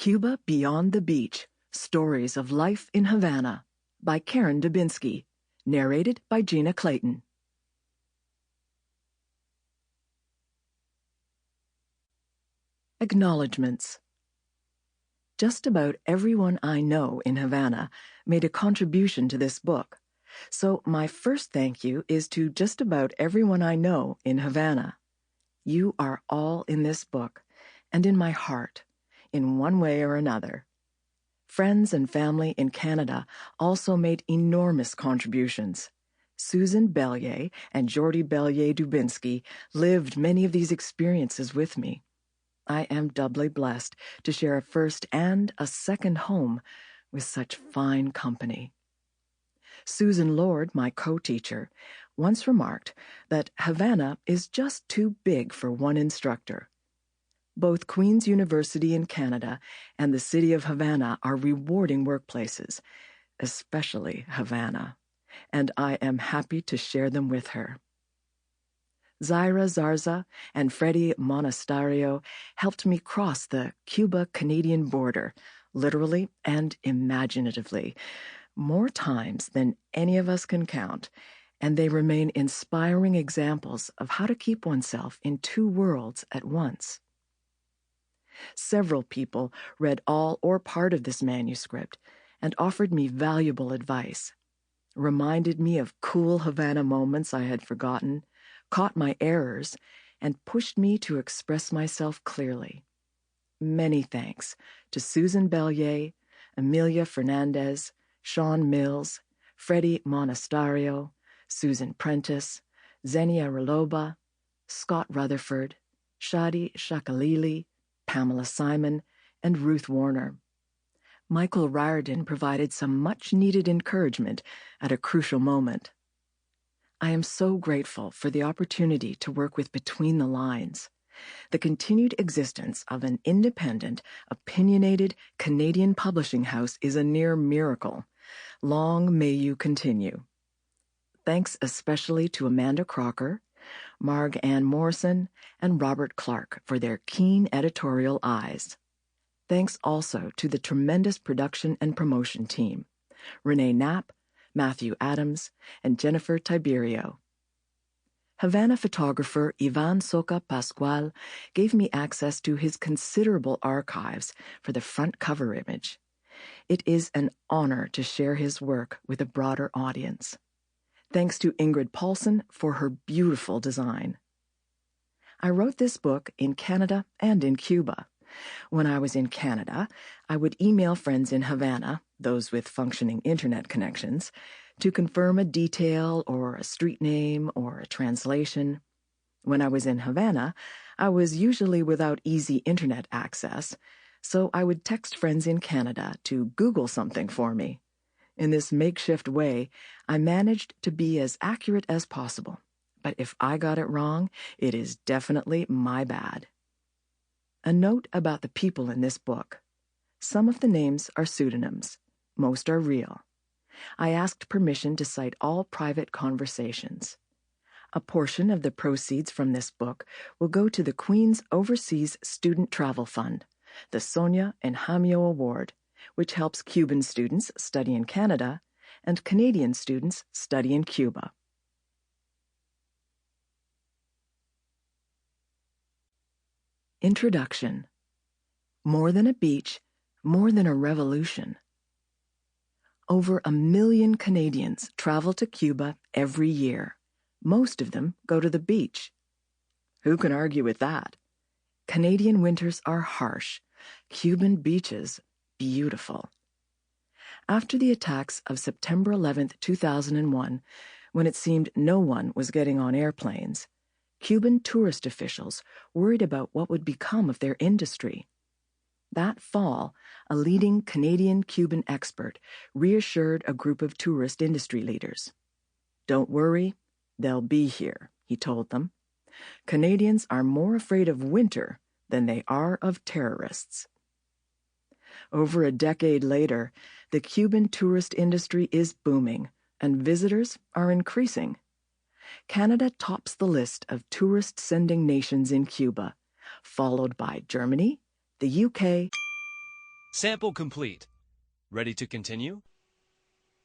Cuba Beyond the Beach, Stories of Life in Havana by Karen Dubinsky, narrated by Gina Clayton. Acknowledgements. Just about everyone I know in Havana made a contribution to this book, so my first thank you is to just about everyone I know in Havana. You are all in this book, and in my heart, in one way or another. Friends and family in Canada also made enormous contributions. Susan Bellier and Jordi Bellier Dubinsky lived many of these experiences with me. I am doubly blessed to share a first and a second home with such fine company. Susan Lord, my co-teacher, once remarked that Havana is just too big for one instructor. Both Queen's University in Canada and the city of Havana are rewarding workplaces, especially Havana, and I am happy to share them with her. Zaira Zarza and Freddie Monasterio helped me cross the Cuba-Canadian border, literally and imaginatively, more times than any of us can count, and they remain inspiring examples of how to keep oneself in two worlds at once. Several people read all or part of this manuscript and offered me valuable advice, reminded me of cool Havana moments I had forgotten, caught my errors, and pushed me to express myself clearly. Many thanks to Susan Bellier, Amelia Fernandez, Sean Mills, Freddie Monasterio, Susan Prentice, Xenia Raloba, Scott Rutherford, Shadi Shakalili, Pamela Simon, and Ruth Warner. Michael Riordan provided some much-needed encouragement at a crucial moment. I am so grateful for the opportunity to work with Between the Lines. The continued existence of an independent, opinionated Canadian publishing house is a near miracle. Long may you continue. Thanks especially to Amanda Crocker, Marg Ann Morrison, and Robert Clark for their keen editorial eyes. Thanks also to the tremendous production and promotion team, Renee Knapp, Matthew Adams, and Jennifer Tiberio. Havana photographer Ivan Soca Pascual gave me access to his considerable archives for the front cover image. It is an honor to share his work with a broader audience. Thanks to Ingrid Paulson for her beautiful design. I wrote this book in Canada and in Cuba. When I was in Canada, I would email friends in Havana, those with functioning internet connections, to confirm a detail or a street name or a translation. When I was in Havana, I was usually without easy internet access, so I would text friends in Canada to Google something for me. In this makeshift way, I managed to be as accurate as possible, but if I got it wrong, it is definitely my bad. A note about the people in this book. Some of the names are pseudonyms. Most are real. I asked permission to cite all private conversations. A portion of the proceeds from this book will go to the Queen's Overseas Student Travel Fund, the Sonia Enjamio Award, which helps Cuban students study in Canada and Canadian students study in Cuba. Introduction. More than a beach, more than a revolution. Over 1 million Canadians travel to Cuba every year. Most of them go to the beach. Who can argue with that? Canadian winters are harsh. Cuban beaches, beautiful. After the attacks of September 11, 2001, when it seemed no one was getting on airplanes, Cuban tourist officials worried about what would become of their industry. That fall, a leading Canadian-Cuban expert reassured a group of tourist industry leaders. "Don't worry, they'll be here," he told them. "Canadians are more afraid of winter than they are of terrorists." Over a decade later, the Cuban tourist industry is booming, and visitors are increasing. Canada tops the list of tourist-sending nations in Cuba, followed by Germany, the UK, Sample complete. Ready to continue?